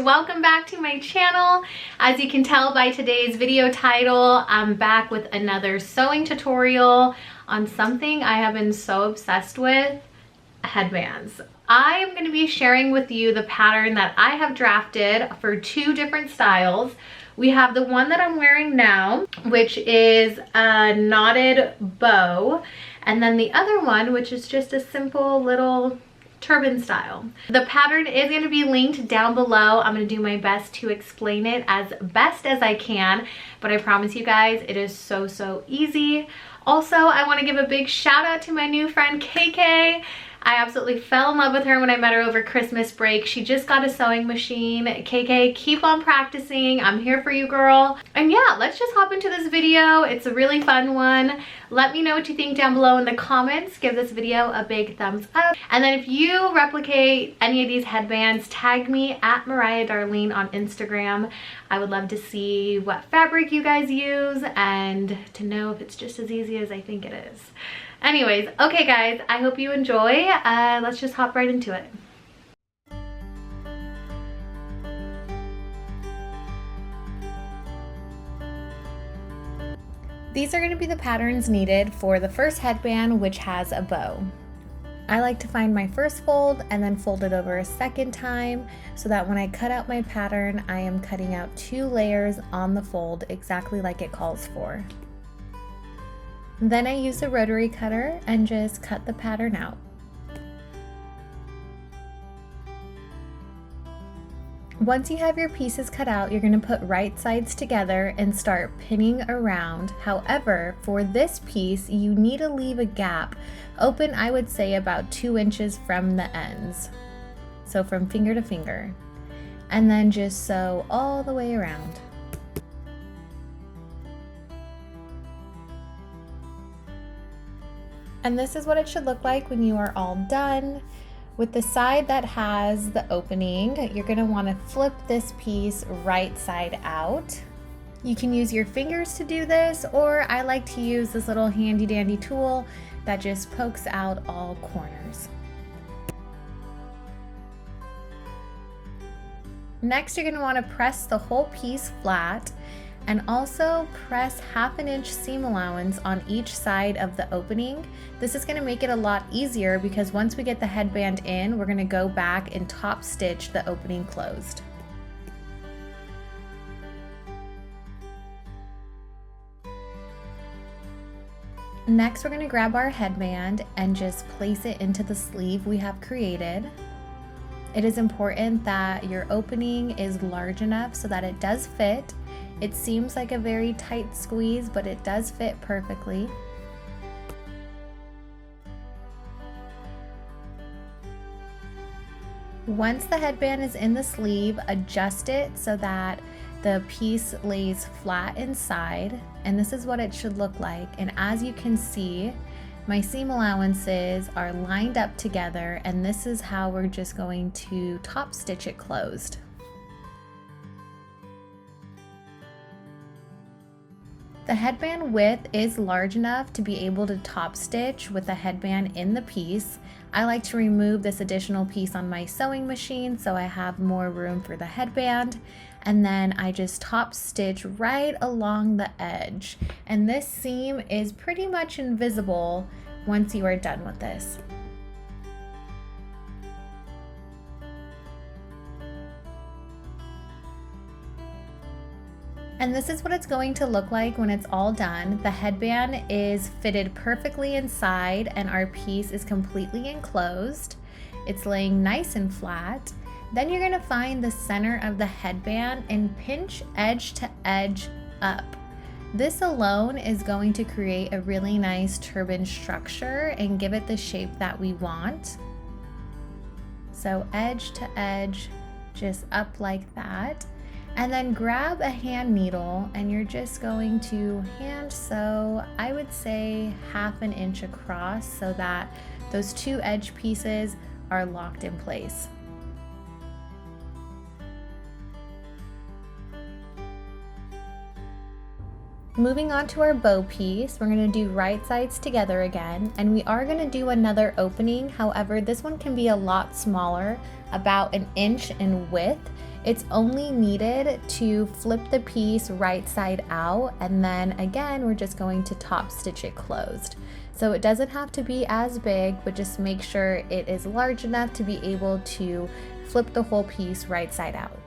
welcome back to my channel. As you can tell by today's video title, I'm back with another sewing tutorial on something I have been so obsessed with, headbands. I am going to be sharing with you the pattern that I have drafted for two different styles. We have the one that I'm wearing now, which is a knotted bow, and then the other one, which is just a simple little turban style. The pattern is going to be linked down below. I'm going to do my best to explain it as best as I can, but I promise you guys it is so easy. Also, I want to give a big shout out to my new friend KK. I absolutely fell in love with her when I met her over Christmas break. She just got a sewing machine. KK, keep on practicing. I'm here for you, girl. And yeah, let's just hop into this video. It's a really fun one. Let me know what you think down below in the comments. Give this video a big thumbs up. And then if you replicate any of these headbands, tag me at Mariah Darlene on Instagram. I would love to see what fabric you guys use and to know if it's just as easy as I think it is. Anyways, okay guys, I hope you enjoy. Let's just hop right into it. These are going to be the patterns needed for the first headband, which has a bow. I like to find my first fold and then fold it over a second time so that when I cut out my pattern, I am cutting out 2 layers on the fold exactly like it calls for. Then I use a rotary cutter and just cut the pattern out. Once you have your pieces cut out, you're going to put right sides together and start pinning around. However, for this piece, you need to leave a gap open, I would say about 2 inches from the ends. So from finger to finger. And then just sew all the way around. And this is what it should look like when you are all done. With the side that has the opening, you're going to want to flip this piece right side out. You can use your fingers to do this, or I like to use this little handy dandy tool that just pokes out all corners. Next, you're going to want to press the whole piece flat and also press 1/2 inch seam allowance on each side of the opening. This is going to make it a lot easier because once we get the headband in, we're going to go back and top stitch the opening closed. Next, we're going to grab our headband and just place it into the sleeve we have created. It is important that your opening is large enough so that it does fit. It seems like a very tight squeeze, but it does fit perfectly. Once the headband is in the sleeve, adjust it so that the piece lays flat inside, and this is what it should look like. And as you can see, my seam allowances are lined up together, and this is how we're just going to top stitch it closed. The headband width is large enough to be able to top stitch with the headband in the piece. I like to remove this additional piece on my sewing machine so I have more room for the headband, and then I just top stitch right along the edge. And this seam is pretty much invisible once you are done with this. And this is what it's going to look like when it's all done. The headband is fitted perfectly inside and our piece is completely enclosed. It's laying nice and flat. Then you're going to find the center of the headband and pinch edge to edge up. This alone is going to create a really nice turban structure and give it the shape that we want. So edge to edge, just up like that. And then grab a hand needle and you're just going to hand sew, I would say 1/2 inch across so that those 2 edge pieces are locked in place. Moving on to our bow piece, we're going to do right sides together again, and we are going to do another opening. However, this one can be a lot smaller, about 1 inch in width. It's only needed to flip the piece right side out, and then again we're just going to top stitch it closed. So it doesn't have to be as big, but just make sure it is large enough to be able to flip the whole piece right side out.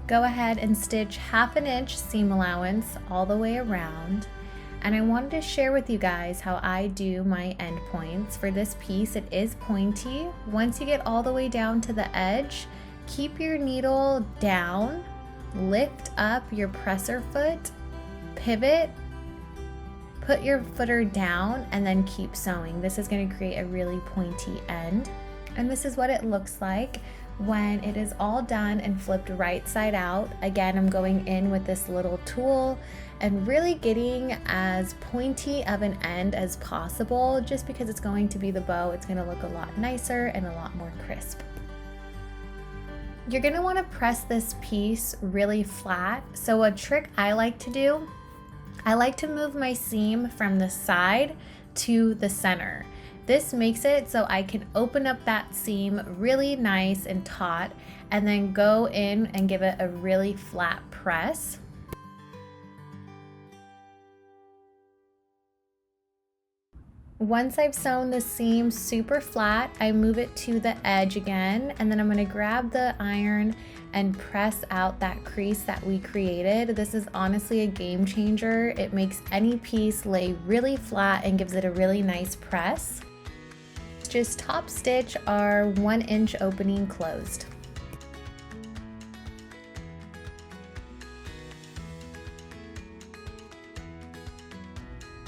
Go ahead and stitch 1/2 inch seam allowance all the way around. And I wanted to share with you guys how I do my end points. For this piece, it is pointy. Once you get all the way down to the edge, keep your needle down, lift up your presser foot, pivot, put your footer down, and then keep sewing. This is going to create a really pointy end. And this is what it looks like when it is all done and flipped right side out. Again, I'm going in with this little tool and really getting as pointy of an end as possible, just because it's going to be the bow. It's going to look a lot nicer and a lot more crisp. You're going to want to press this piece really flat. So a trick I like to do, I like to move my seam from the side to the center. This makes it so I can open up that seam really nice and taut, and then go in and give it a really flat press. Once I've sewn the seam super flat, I move it to the edge again, and then I'm going to grab the iron and press out that crease that we created. This is honestly a game changer. It makes any piece lay really flat and gives it a really nice press. Just top stitch our 1 inch opening closed.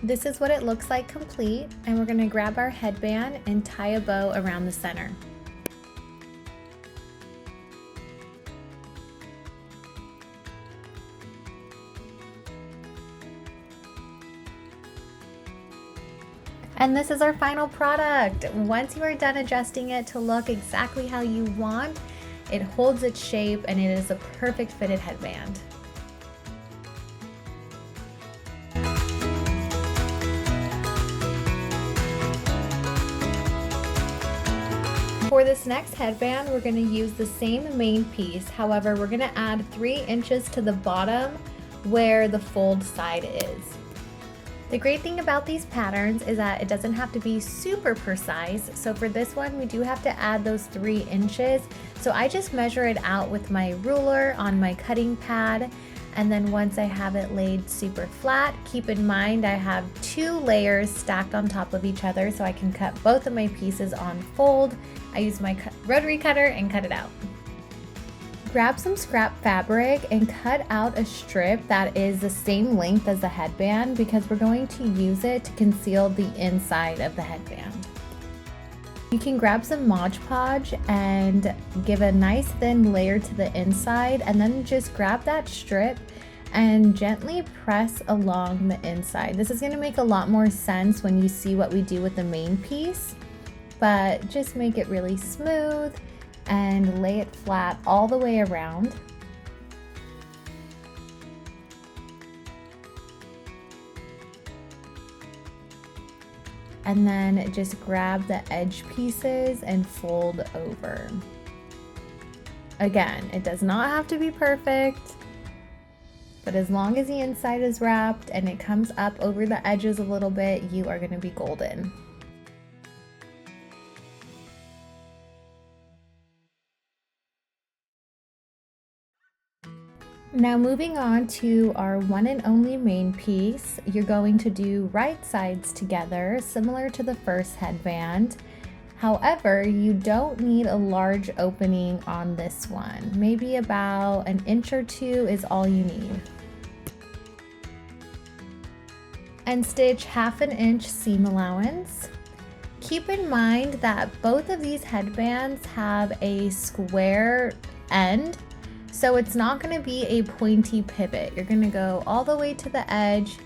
This is what it looks like complete, and we're going to grab our headband and tie a bow around the center. And this is our final product. Once you are done adjusting it to look exactly how you want, it holds its shape and it is a perfect fitted headband. For this next headband, we're going to use the same main piece. However, we're going to add 3 inches to the bottom where the fold side is. The great thing about these patterns is that it doesn't have to be super precise. So for this one, we do have to add those 3 inches. So I just measure it out with my ruler on my cutting pad. And then once I have it laid super flat, keep in mind I have 2 layers stacked on top of each other so I can cut both of my pieces on fold. I use my rotary cutter and cut it out. Grab some scrap fabric and cut out a strip that is the same length as the headband, because we're going to use it to conceal the inside of the headband. You can grab some Mod Podge and give a nice thin layer to the inside, and then just grab that strip and gently press along the inside. This is going to make a lot more sense when you see what we do with the main piece, but just make it really smooth and lay it flat all the way around. And then just grab the edge pieces and fold over. Again, it does not have to be perfect, but as long as the inside is wrapped and it comes up over the edges a little bit, you are going to be golden. Now moving on to our one and only main piece, you're going to do right sides together, similar to the first headband. However, you don't need a large opening on this one. Maybe about 1 inch or 2 is all you need. And stitch 1/2 inch seam allowance. Keep in mind that both of these headbands have a square end, so it's not going to be a pointy pivot. You're going to go all the way to the edge,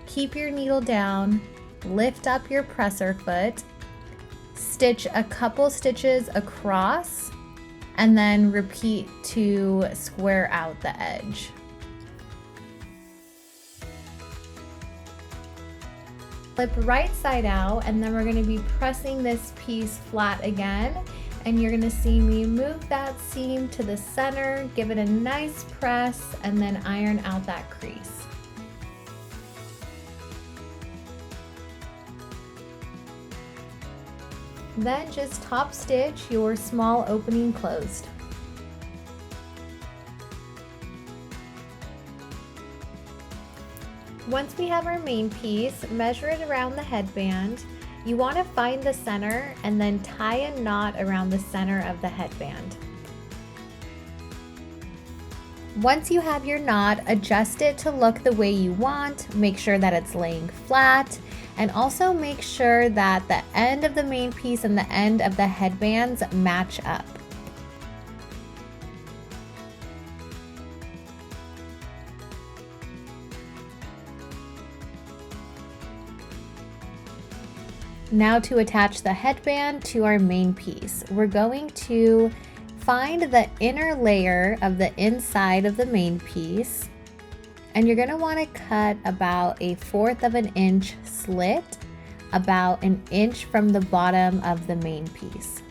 keep your needle down, lift up your presser foot, stitch a couple stitches across, and then repeat to square out the edge. Flip right side out, and then we're going to be pressing this piece flat again, and you're going to see me move that seam to the center, give it a nice press, and then iron out that crease. Then just top stitch your small opening closed. Once we have our main piece, measure it around the headband. You want to find the center and then tie a knot around the center of the headband. Once you have your knot, adjust it to look the way you want. Make sure that it's laying flat, and also make sure that the end of the main piece and the end of the headbands match up. Now to attach the headband to our main piece, we're going to find the inner layer of the inside of the main piece, and you're going to want to cut about 1/4 of an inch slit, about 1 inch from the bottom of the main piece.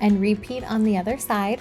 And repeat on the other side.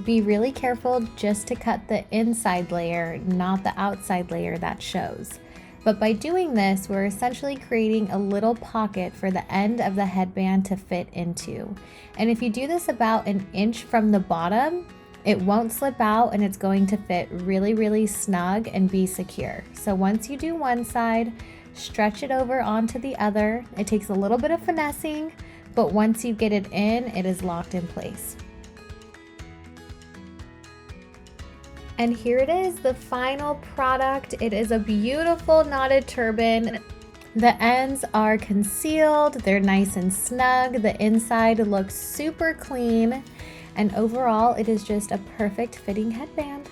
Be really careful just to cut the inside layer, not the outside layer that shows. But by doing this, we're essentially creating a little pocket for the end of the headband to fit into. And if you do this about 1 inch from the bottom, it won't slip out and it's going to fit really, really snug and be secure. So once you do one side, stretch it over onto the other. It takes a little bit of finessing, but once you get it in, it is locked in place. And here it is, the final product. It is a beautiful knotted turban. The ends are concealed, they're nice and snug, the inside looks super clean, and overall it is just a perfect fitting headband.